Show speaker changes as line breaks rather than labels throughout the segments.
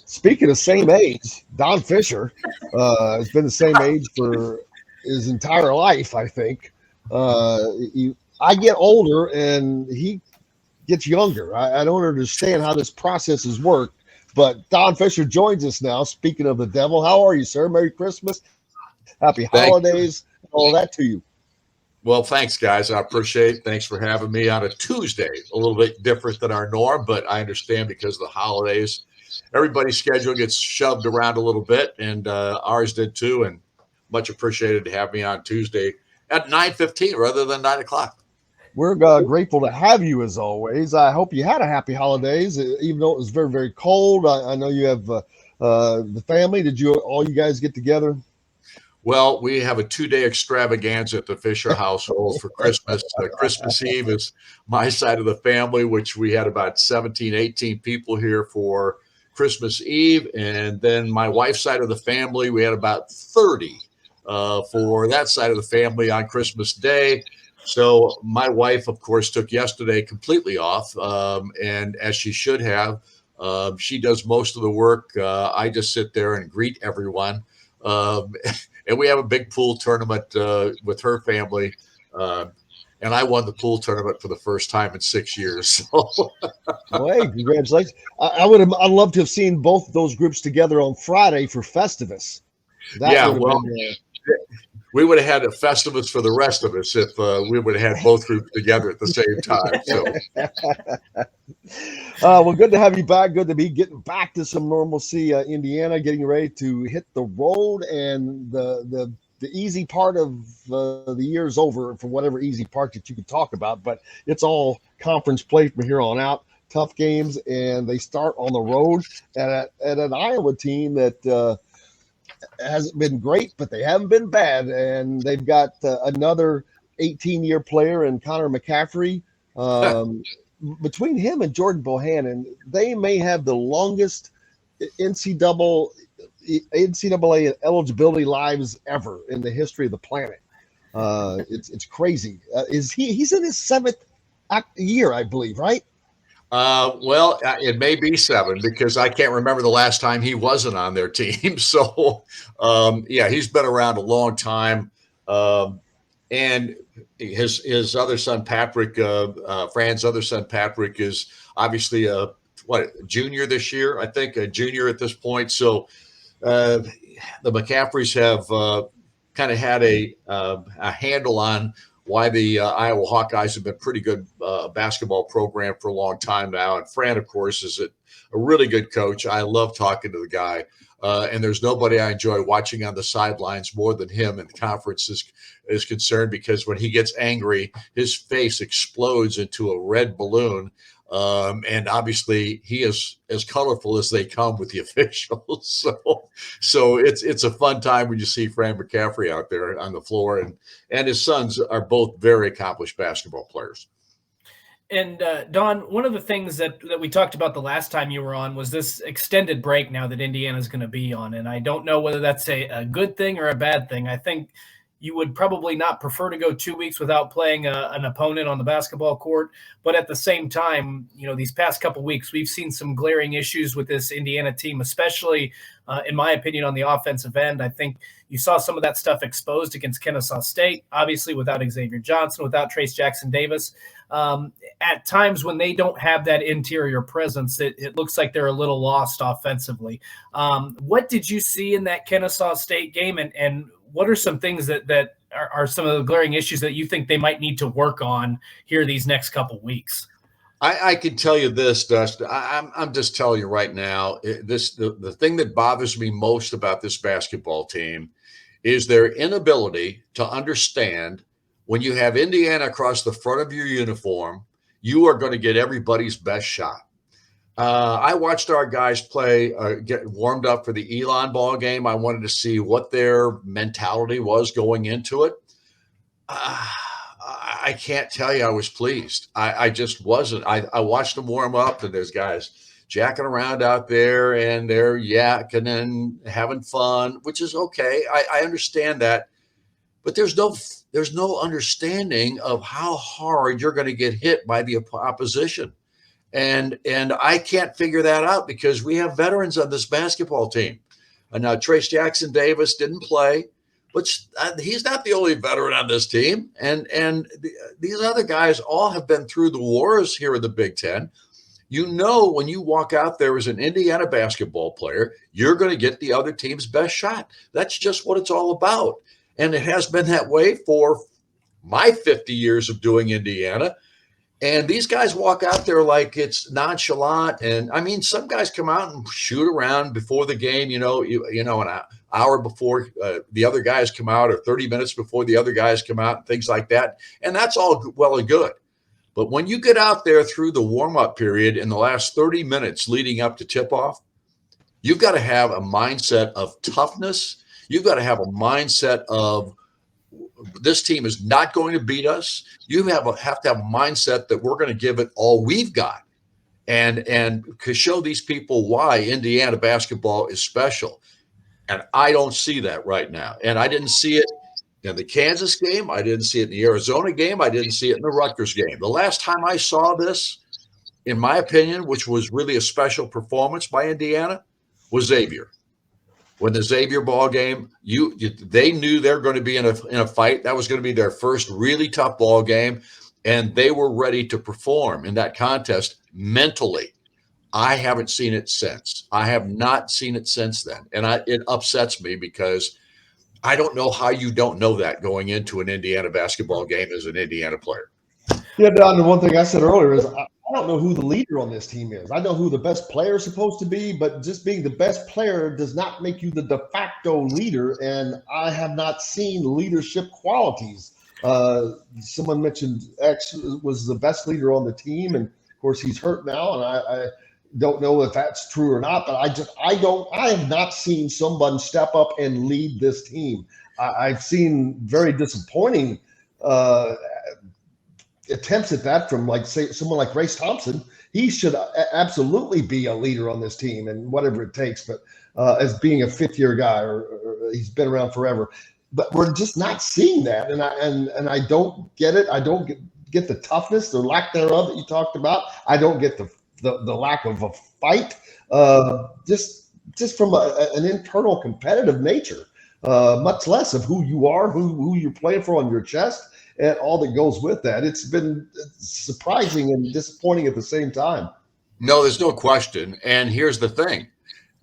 Speaking of same age, Don Fischer has been the same age for his entire life, I think. I get older and he gets younger. I don't understand how this process has worked, but Don Fischer joins us now. Speaking of the devil, how are you, sir? Merry Christmas, happy
Thank
holidays, all that to you.
Well, thanks, guys. I appreciate. Thanks for having me on a Tuesday. A little bit different than our norm, but I understand because of the holidays, everybody's schedule gets shoved around a little bit, and ours did too. And much appreciated to have me on Tuesday at 9:15 rather than 9 o'clock.
We're grateful to have you as always. I hope you had a happy holidays, even though it was very, very cold. I know you have the family. Did you all you guys get together?
Well, we have a 2 day extravaganza at the Fisher household for Christmas. Christmas Eve is my side of the family, which we had about 17, 18 people here for Christmas Eve. And then my wife's side of the family, we had about 30 for that side of the family on Christmas Day. So my wife, of course, took yesterday completely off, and as she should have. She does most of the work. I just sit there and greet everyone. Um, and we have a big pool tournament with her family. Uh, and I won the pool tournament for the first time in 6 years. So,
Well, hey, congratulations! I'd love to have seen both of those groups together on Friday for Festivus. That
yeah,
would have
well,
been
we would have had a Festivus for the rest of us if we would have had both groups together at the same time. So,
well, good to have you back. Good to be getting back to some normalcy. Indiana getting ready to hit the road, and the easy part of the year is over for whatever easy part that you could talk about. But it's all conference play from here on out. Tough games, and they start on the road at an Iowa team that hasn't been great, but they haven't been bad, and they've got another 18-year player in Connor McCaffrey. Um, Between him and Jordan Bohannon, they may have the longest NCAA, NCAA eligibility lives ever in the history of the planet. It's crazy. Is he's in his seventh year, I believe, right?
well, it may be seven because I can't remember the last time he wasn't on their team. So, yeah, he's been around a long time. Um, and his other son Patrick, Fran's other son Patrick, is obviously a junior this year. I think a junior at this point. So uh, the McCaffreys have kind of had a handle on why the Iowa Hawkeyes have been pretty good basketball program for a long time now. And Fran, of course, is a really good coach. I love talking to the guy. And there's nobody I enjoy watching on the sidelines more than him. And the conference is concerned because when he gets angry, his face explodes into a red balloon. And obviously, he is as colorful as they come with the officials. So it's a fun time when you see Fran McCaffrey out there on the floor, and his sons are both very accomplished basketball players.
And Don, one of the things that we talked about the last time you were on was this extended break now that Indiana's going to be on. And I don't know whether that's a good thing or a bad thing. I think you would probably not prefer to go 2 weeks without playing an opponent on the basketball court. But at the same time, these past couple weeks, we've seen some glaring issues with this Indiana team, especially, in my opinion, on the offensive end. I think you saw some of that stuff exposed against Kennesaw State, obviously without Xavier Johnson, without Trace Jackson Davis. At times when they don't have that interior presence, it looks like they're a little lost offensively. What did you see in that Kennesaw State game, and what are some things that are some of the glaring issues that you think they might need to work on here these next couple weeks?
I can tell you this, Dustin. I'm just telling you right now. The thing that bothers me most about this basketball team is their inability to understand when you have Indiana across the front of your uniform, you are going to get everybody's best shot. I watched our guys play, get warmed up for the Elon ball game. I wanted to see what their mentality was going into it. I can't tell you I was pleased. I just wasn't. I watched them warm up, and there's guys jacking around out there, and they're yakking and having fun, which is okay. I understand that, but there's no understanding of how hard you're going to get hit by the opposition. And I can't figure that out because we have veterans on this basketball team. And now Trace Jackson Davis didn't play, but he's not the only veteran on this team. And these other guys all have been through the wars here in the Big Ten. You know, when you walk out there as an Indiana basketball player, you're going to get the other team's best shot. That's just what it's all about. And it has been that way for my 50 years of doing Indiana. And these guys walk out there like it's nonchalant. And I mean, some guys come out and shoot around before the game, an hour before the other guys come out, or 30 minutes before the other guys come out, and things like that. And that's all well and good. But when you get out there through the warm-up period in the last 30 minutes leading up to tip-off, you've got to have a mindset of toughness. You've got to have a mindset of this team is not going to beat us. You have to have a mindset that we're going to give it all we've got, and to show these people why Indiana basketball is special. And I don't see that right now. And I didn't see it in the Kansas game. I didn't see it in the Arizona game. I didn't see it in the Rutgers game. The last time I saw this, in my opinion, which was really a special performance by Indiana, was Xavier. When the Xavier ball game, they knew they're going to be in a fight. That was going to be their first really tough ball game, and they were ready to perform in that contest mentally. I haven't seen it since. I have not seen it since then, and it upsets me because I don't know how you don't know that going into an Indiana basketball game as an Indiana player.
Yeah, Don, the one thing I said earlier is I don't know who the leader on this team is. I know who the best player is supposed to be, but just being the best player does not make you the de facto leader, and I have not seen leadership qualities. Someone mentioned X was the best leader on the team, and of course he's hurt now, and I don't know if that's true or not, but I have not seen someone step up and lead this team. I've seen very disappointing attempts at that from, like, say, someone like Race Thompson. He should absolutely be a leader on this team and whatever it takes, but as being a fifth-year guy, or he's been around forever. But we're just not seeing that, and I don't get it. I don't get the toughness, the lack thereof that you talked about. I don't get the lack of a fight, just from an internal competitive nature, much less of who you are, who you're playing for on your chest, and all that goes with that. It's been surprising and disappointing at the same time.
No, there's no question. And here's the thing.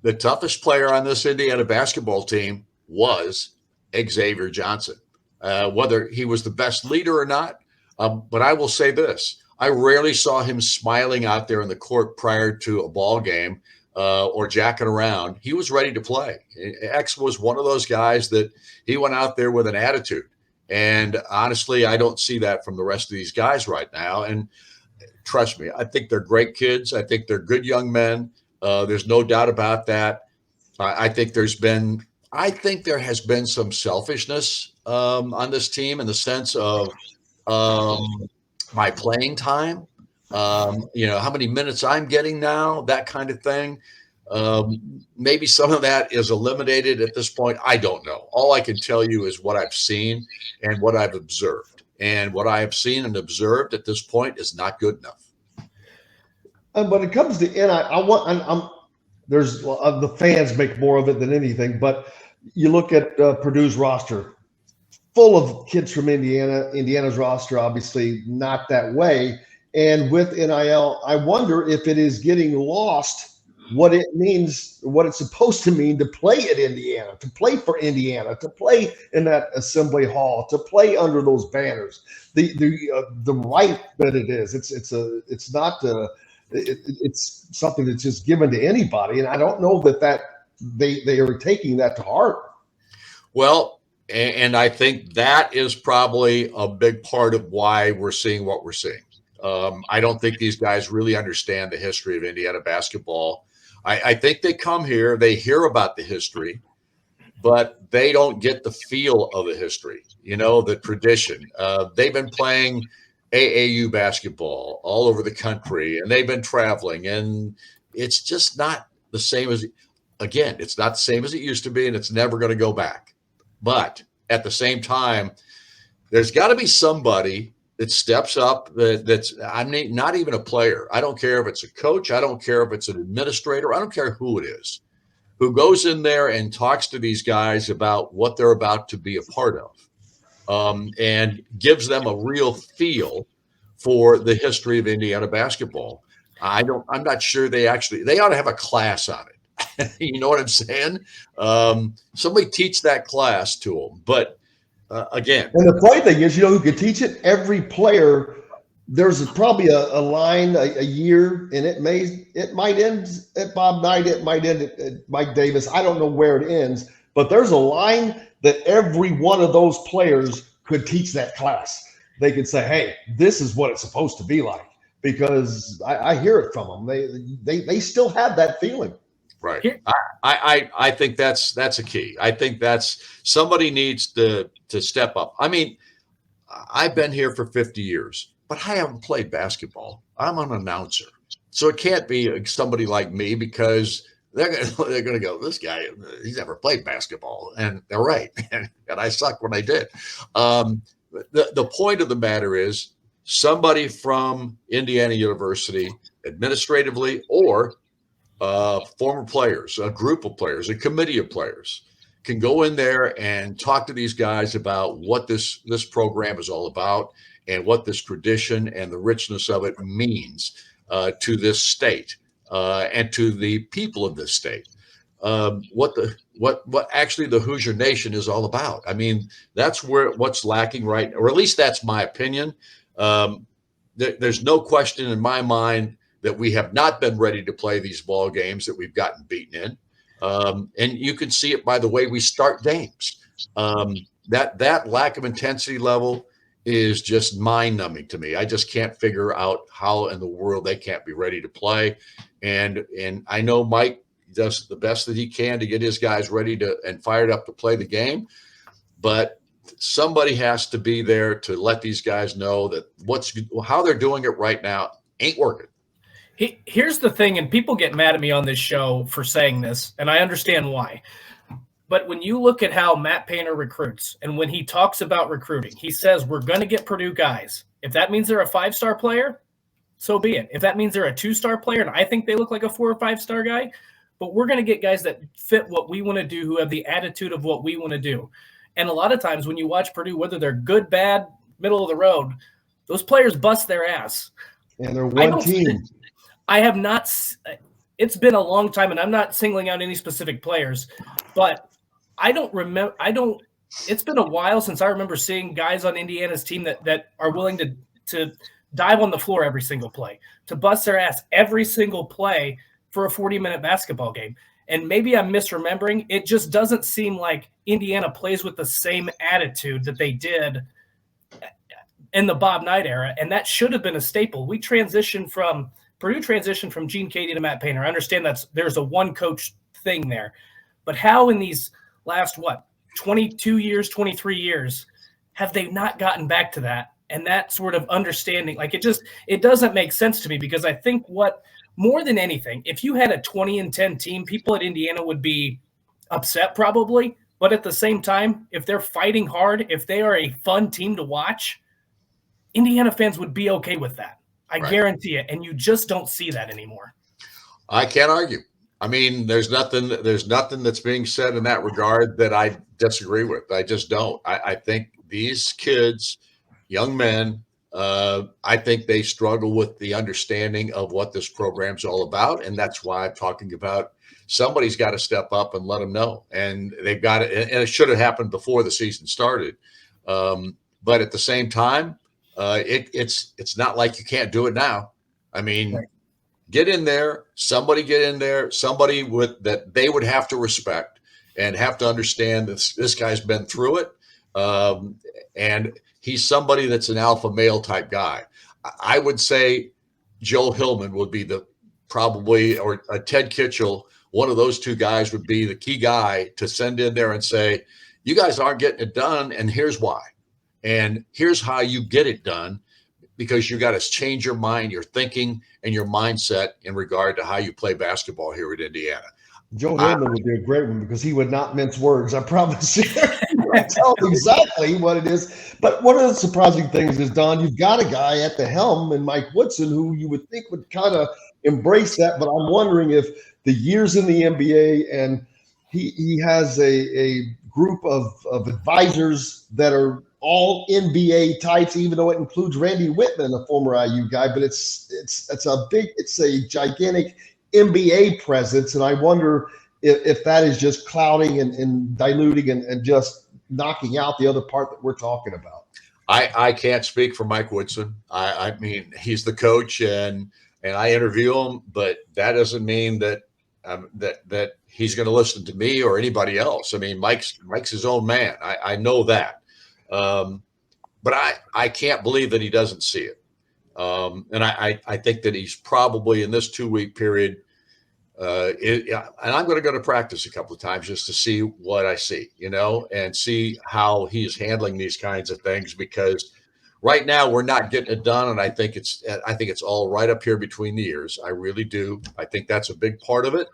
The toughest player on this Indiana basketball team was Xavier Johnson, whether he was the best leader or not. But I will say this. I rarely saw him smiling out there in the court prior to a ball game or jacking around. He was ready to play. X was one of those guys that he went out there with an attitude. And honestly, I don't see that from the rest of these guys right now. And trust me, I think they're great kids. I think they're good young men. There's no doubt about that. I think there has been some selfishness on this team in the sense of my playing time, how many minutes I'm getting now, that kind of thing. Maybe some of that is eliminated at this point. I don't know. All I can tell you is what I've seen and what I've observed. And what I have seen and observed at this point is not good enough.
When it comes to the fans make more of it than anything, but you look at Purdue's roster, full of kids from Indiana. Indiana's roster, obviously not that way. And with NIL, I wonder if it is getting lost what it means, what it's supposed to mean to play at Indiana, to play for Indiana, to play in that assembly hall, to play under those banners. The right that it is. It's something that's just given to anybody, and I don't know that they are taking that to heart.
Well, and I think that is probably a big part of why we're seeing what we're seeing. I don't think these guys really understand the history of Indiana basketball. I think they come here, they hear about the history, but they don't get the feel of the history, the tradition. They've been playing AAU basketball all over the country, and they've been traveling, and it's just not the same it's not the same as it used to be, and it's never going to go back. But at the same time, there's got to be somebody that steps up, that's I'm not even a player. I don't care if it's a coach. I don't care if it's an administrator. I don't care who it is, who goes in there and talks to these guys about what they're about to be a part of, and gives them a real feel for the history of Indiana basketball. I'm not sure they ought to have a class on it. You know what I'm saying? Somebody teach that class to them. But again,
and the funny thing is, who could teach it? Every player. There's probably a line a year, and it might end at Bob Knight, it might end at Mike Davis. I don't know where it ends, but there's a line that every one of those players could teach that class. They could say, "Hey, this is what it's supposed to be like," because I hear it from them. They still have that feeling.
Right. I think that's a key. I think that's somebody needs to step up. I mean, I've been here for 50 years. But I haven't played basketball. I'm an announcer. So it can't be somebody like me, because they're going to go, this guy, he's never played basketball. And they're right. And I suck when I did. The point of the matter is, somebody from Indiana University, administratively, or former players, a group of players, a committee of players, can go in there and talk to these guys about what this program is all about, and what this tradition and the richness of it means to this state and to the people of this state. What actually the Hoosier Nation is all about. I mean, that's what's lacking, right? Or at least that's my opinion. There's no question in my mind that we have not been ready to play these ball games that we've gotten beaten in. And you can see it by the way we start games. That lack of intensity level is just mind-numbing to me. I just can't figure out how in the world they can't be ready to play. And I know Mike does the best that he can to get his guys ready to and fired up to play the game. But somebody has to be there to let these guys know that how they're doing it right now ain't working.
Here's the thing, and people get mad at me on this show for saying this, and I understand why. But when you look at how Matt Painter recruits, and when he talks about recruiting, he says, we're going to get Purdue guys. If that means they're a 5-star player, so be it. If that means they're a 2-star player, and I think they look like a 4 or 5-star guy, but we're going to get guys that fit what we want to do, who have the attitude of what we want to do. And a lot of times when you watch Purdue, whether they're good, bad, middle of the road, those players bust their ass.
And they're one team.
I have not – it's been a long time, and I'm not singling out any specific players, but – I don't remember. It's been a while since I remember seeing guys on Indiana's team that are willing to dive on the floor every single play, to bust their ass every single play for a 40-minute basketball game. And maybe I'm misremembering. It just doesn't seem like Indiana plays with the same attitude that they did in the Bob Knight era, and that should have been a staple. Purdue transitioned from Gene Katie to Matt Painter. I understand there's a one-coach thing there, but how in these last 22 years, 23 years, have they not gotten back to that? And that sort of understanding, like it doesn't make sense to me, because I think more than anything, if you had a 20-10 team, people at Indiana would be upset probably. But at the same time, if they're fighting hard, if they are a fun team to watch, Indiana fans would be okay with that. I guarantee it. And you just don't see that anymore.
I can't argue. I mean, there's nothing that's being said in that regard that I disagree with. I just don't. I think these kids, young men, I think they struggle with the understanding of what this program's all about. And that's why I'm talking about somebody's got to step up and let them know. And they've got it. And it should have happened before the season started. But at the same time, it's not like you can't do it now. I mean, get in there, somebody that they would have to respect and have to understand that this guy's been through it. And he's somebody that's an alpha male type guy. I would say Joe Hillman would be or Ted Kitchell, one of those two guys would be the key guy to send in there and say, you guys aren't getting it done, and here's why. And here's how you get it done, because you got to change your mind, your thinking, and your mindset in regard to how you play basketball here at Indiana.
Joe Hillman would be a great one, because he would not mince words, I promise you. tell exactly what it is. But one of the surprising things is, Don, you've got a guy at the helm in Mike Woodson who you would think would kind of embrace that. But I'm wondering if the years in the NBA and he has a group of advisors that are all NBA types, even though it includes Randy Whitman, a former IU guy. But it's a gigantic NBA presence, and I wonder if that is just clouding and diluting and just knocking out the other part that we're talking about.
I can't speak for Mike Woodson. I mean, he's the coach, and I interview him, but that doesn't mean that that he's going to listen to me or anybody else. I mean, Mike's his own man. I know that, but I can't believe that he doesn't see it. And I think that he's probably in this 2-week period. And I'm going to go to practice a couple of times just to see what I see, and see how he's handling these kinds of things, because right now we're not getting it done. And I think it's all right up here between the ears. I really do. I think that's a big part of it.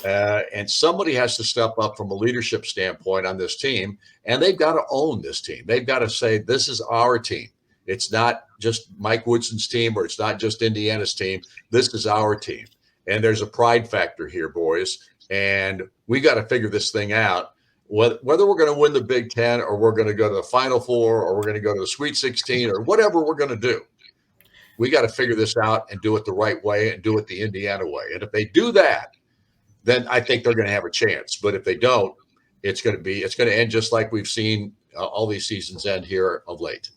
And somebody has to step up from a leadership standpoint on this team, and they've got to own this team. They've got to say, this is our team. It's not just Mike Woodson's team, or it's not just Indiana's team. This is our team. And there's a pride factor here, boys. And we got to figure this thing out. Whether we're going to win the Big Ten, or we're going to go to the Final Four, or we're going to go to the Sweet 16, or whatever we're going to do, we got to figure this out and do it the right way and do it the Indiana way. And if they do that, then I think they're going to have a chance. But if they don't, it's going to end just like we've seen all these seasons end here of late.